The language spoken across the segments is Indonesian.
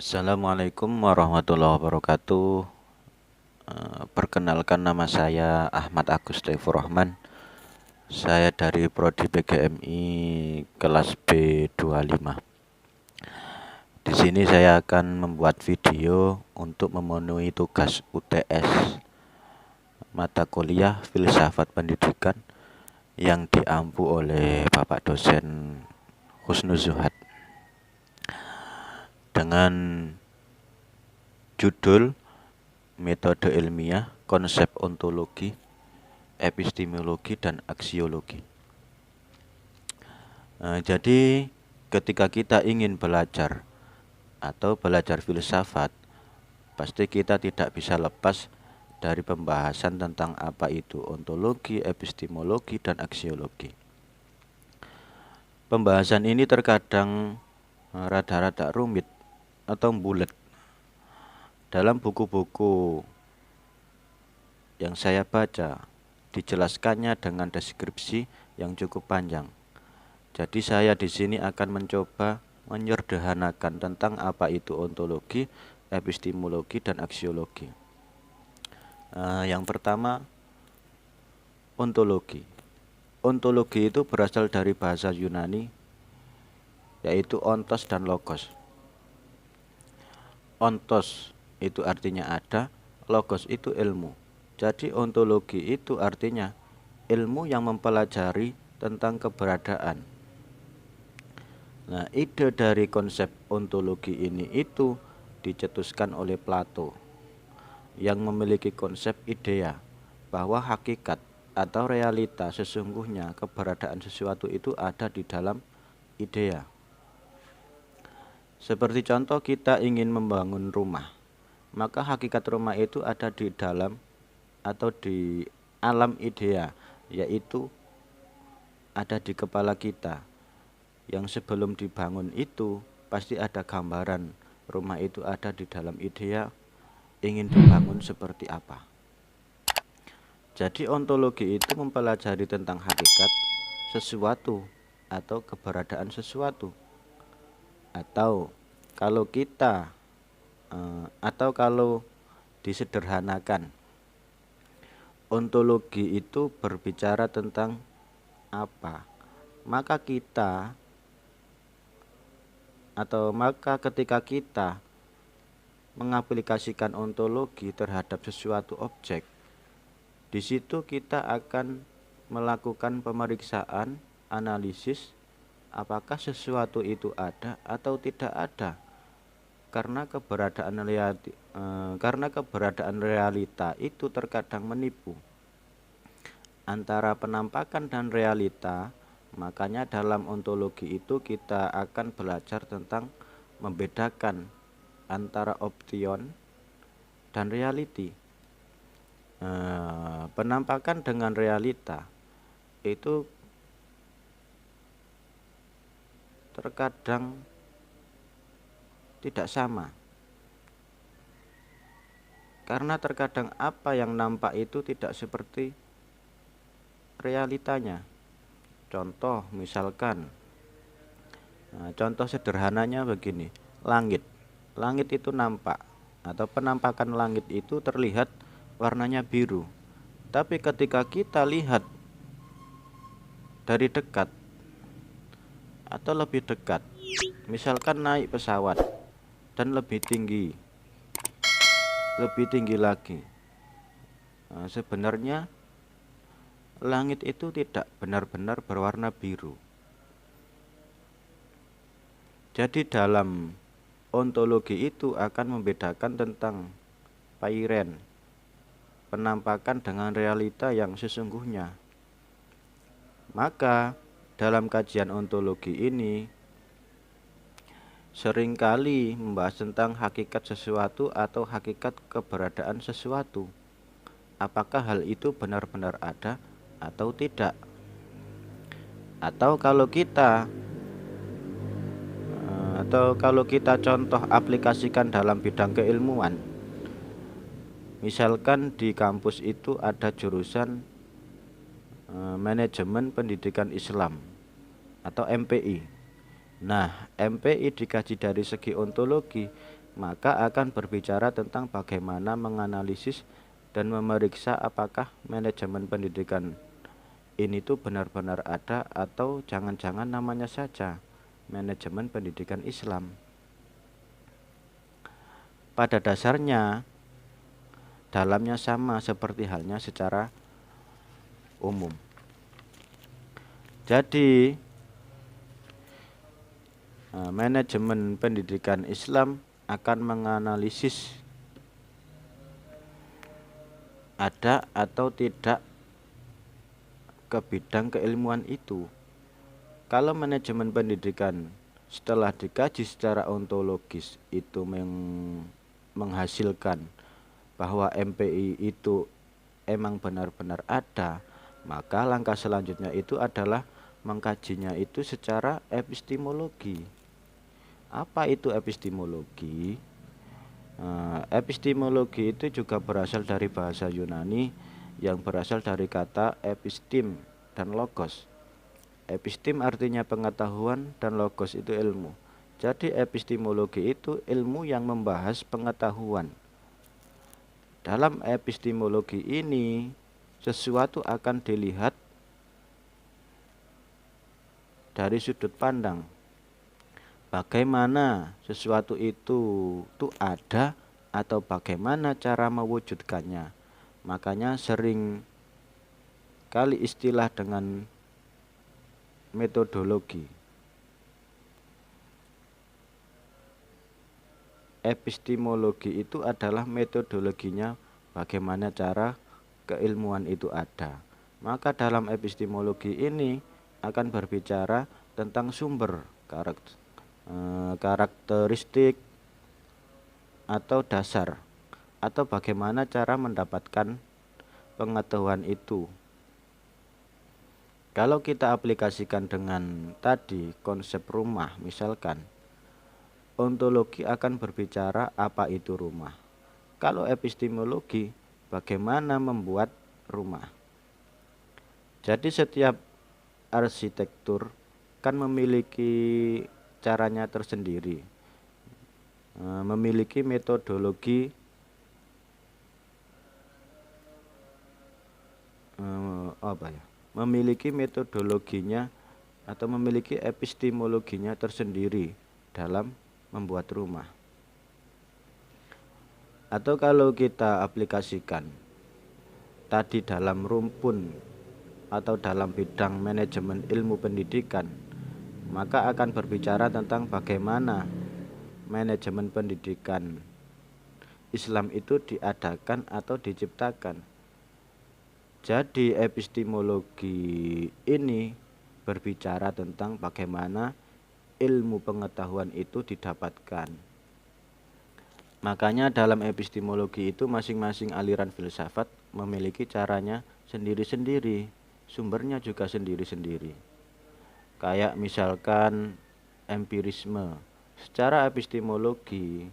Assalamualaikum warahmatullahi wabarakatuh. Perkenalkan, nama saya Ahmad Agus Taifur Rahman. Saya dari Prodi PGMI kelas B25. Di sini saya akan membuat video untuk memenuhi tugas UTS mata kuliah Filsafat Pendidikan yang diampu oleh Bapak dosen Husnuzuhat dengan judul Metode Ilmiah, Konsep Ontologi, Epistemologi, dan Aksiologi. Jadi ketika kita ingin belajar atau belajar filsafat, pasti kita tidak bisa lepas dari pembahasan tentang apa itu ontologi, epistemologi, dan aksiologi. Pembahasan ini terkadang rada-rada rumit atau bulat. Dalam buku-buku yang saya baca, dijelaskannya dengan deskripsi yang cukup panjang. Jadi saya di sini akan mencoba menyederhanakan tentang apa itu ontologi, epistemologi, dan aksiologi. Yang pertama, ontologi. Ontologi itu berasal dari bahasa Yunani, yaitu ontos dan logos. Ontos itu artinya ada, logos itu ilmu. Jadi ontologi itu artinya ilmu yang mempelajari tentang keberadaan. Nah, ide dari konsep ontologi ini itu dicetuskan oleh Plato yang memiliki konsep idea bahwa hakikat atau realita sesungguhnya keberadaan sesuatu itu ada di dalam idea. Seperti contoh, kita ingin membangun rumah, maka hakikat rumah itu ada di dalam atau di alam idea, yaitu ada di kepala kita. Yang sebelum dibangun itu pasti ada gambaran rumah itu ada di dalam idea ingin dibangun seperti apa. Jadi ontologi itu mempelajari tentang hakikat sesuatu atau keberadaan sesuatu. Atau kalau disederhanakan, ontologi itu berbicara tentang apa? Maka ketika kita mengaplikasikan ontologi terhadap sesuatu objek, di situ kita akan melakukan pemeriksaan, analisis, apakah sesuatu itu ada atau tidak ada. Karena keberadaan realita itu terkadang menipu antara penampakan dan realita. Makanya dalam ontologi itu kita akan belajar tentang membedakan antara option dan reality. Penampakan dengan realita itu terkadang tidak sama, karena terkadang apa yang nampak itu tidak seperti realitanya. Contoh misalkan, contoh sederhananya begini, langit itu nampak atau penampakan langit itu terlihat warnanya biru, tapi ketika kita lihat dari dekat atau lebih dekat, misalkan naik pesawat dan lebih tinggi lagi, sebenarnya langit itu tidak benar-benar berwarna biru. Jadi dalam ontologi itu akan membedakan tentang pairen, penampakan dengan realita yang sesungguhnya. Maka dalam kajian ontologi ini seringkali membahas tentang hakikat sesuatu atau hakikat keberadaan sesuatu. Apakah hal itu benar-benar ada atau tidak? Atau kalau kita contoh aplikasikan dalam bidang keilmuan, misalkan di kampus itu ada jurusan manajemen pendidikan Islam atau MPI. Nah, MPI dikaji dari segi ontologi, maka akan berbicara tentang bagaimana menganalisis dan memeriksa apakah manajemen pendidikan ini tuh benar-benar ada atau jangan-jangan namanya saja manajemen pendidikan Islam. Pada dasarnya, dalamnya sama seperti halnya secara umum. Jadi, manajemen pendidikan Islam akan menganalisis ada atau tidak ke bidang keilmuan itu. Kalau manajemen pendidikan setelah dikaji secara ontologis itu menghasilkan bahwa MPI itu emang benar-benar ada, maka langkah selanjutnya itu adalah mengkajinya itu secara epistemologi. Apa itu epistemologi? Epistemologi itu juga berasal dari bahasa Yunani yang berasal dari kata epistem dan logos. Epistem artinya pengetahuan dan logos itu ilmu. Jadi epistemologi itu ilmu yang membahas pengetahuan. Dalam epistemologi ini, sesuatu akan dilihat dari sudut pandang. Bagaimana sesuatu itu ada atau bagaimana cara mewujudkannya. Makanya sering kali istilah dengan metodologi. Epistemologi itu adalah metodologinya bagaimana cara keilmuan itu ada. Maka dalam epistemologi ini akan berbicara tentang sumber, karakteristik atau dasar, atau bagaimana cara mendapatkan pengetahuan itu. Kalau kita aplikasikan dengan tadi konsep rumah, misalkan ontologi akan berbicara apa itu rumah. Kalau epistemologi, bagaimana membuat rumah. Jadi setiap arsitektur kan memiliki caranya tersendiri, memiliki metodologi memiliki metodologinya atau memiliki epistemologinya tersendiri dalam membuat rumah. Atau kalau kita aplikasikan tadi dalam rumpun atau dalam bidang manajemen ilmu pendidikan, maka akan berbicara tentang bagaimana manajemen pendidikan Islam itu diadakan atau diciptakan. Jadi epistemologi ini berbicara tentang bagaimana ilmu pengetahuan itu didapatkan. Makanya dalam epistemologi itu masing-masing aliran filsafat memiliki caranya sendiri-sendiri, sumbernya juga sendiri-sendiri. Kayak misalkan empirisme, secara epistemologi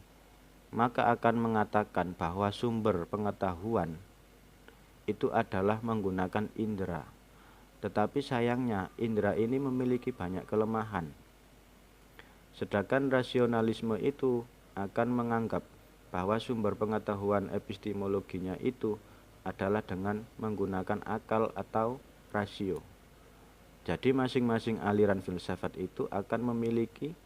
maka akan mengatakan bahwa sumber pengetahuan itu adalah menggunakan indera. Tetapi sayangnya indera ini memiliki banyak kelemahan. Sedangkan rasionalisme itu akan menganggap bahwa sumber pengetahuan epistemologinya itu adalah dengan menggunakan akal atau rasio. Jadi masing-masing aliran filsafat itu akan memiliki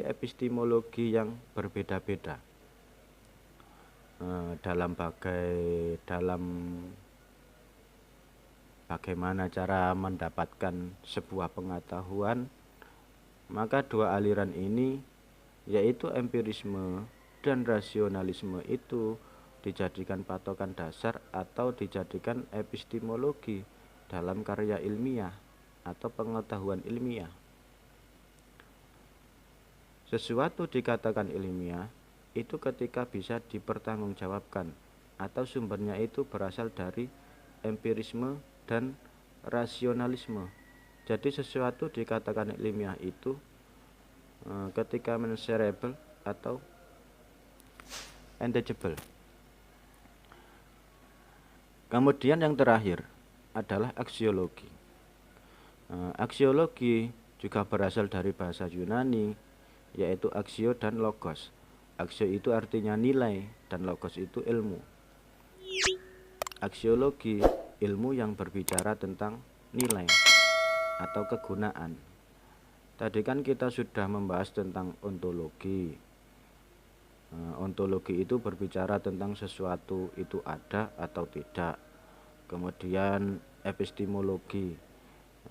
epistemologi yang berbeda-beda dalam bagaimana cara mendapatkan sebuah pengetahuan. Maka dua aliran ini, yaitu empirisme dan rasionalisme, itu dijadikan patokan dasar atau dijadikan epistemologi dalam karya ilmiah atau pengetahuan ilmiah. Sesuatu dikatakan ilmiah itu ketika bisa dipertanggungjawabkan atau sumbernya itu berasal dari empirisme dan rasionalisme. Jadi sesuatu dikatakan ilmiah itu ketika measurable atau intangible. Kemudian yang terakhir adalah aksiologi. Aksiologi juga berasal dari bahasa Yunani yaitu aksio dan logos. Aksio itu artinya nilai dan logos itu ilmu. Aksiologi, ilmu yang berbicara tentang nilai atau kegunaan. Tadi kan kita sudah membahas tentang ontologi. Ontologi itu berbicara tentang sesuatu itu ada atau tidak. Kemudian epistemologi.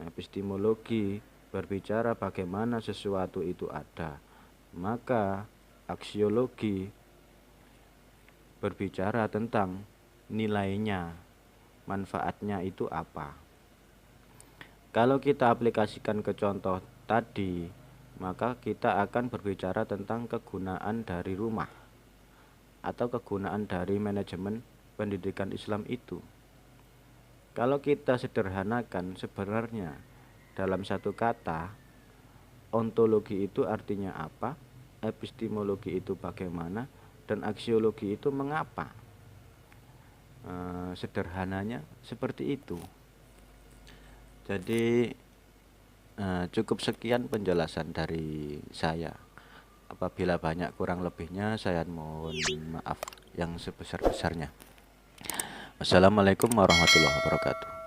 Epistemologi berbicara bagaimana sesuatu itu ada. Maka aksiologi berbicara tentang nilainya, manfaatnya itu apa. Kalau kita aplikasikan ke contoh tadi, maka kita akan berbicara tentang kegunaan dari rumah atau kegunaan dari manajemen pendidikan Islam itu. Kalau kita sederhanakan, sebenarnya dalam satu kata, ontologi itu artinya apa, epistemologi itu bagaimana, dan aksiologi itu mengapa. Sederhananya seperti itu. Jadi cukup sekian penjelasan dari saya. Apabila banyak kurang lebihnya, saya mohon maaf yang sebesar-besarnya. Wassalamualaikum warahmatullahi wabarakatuh.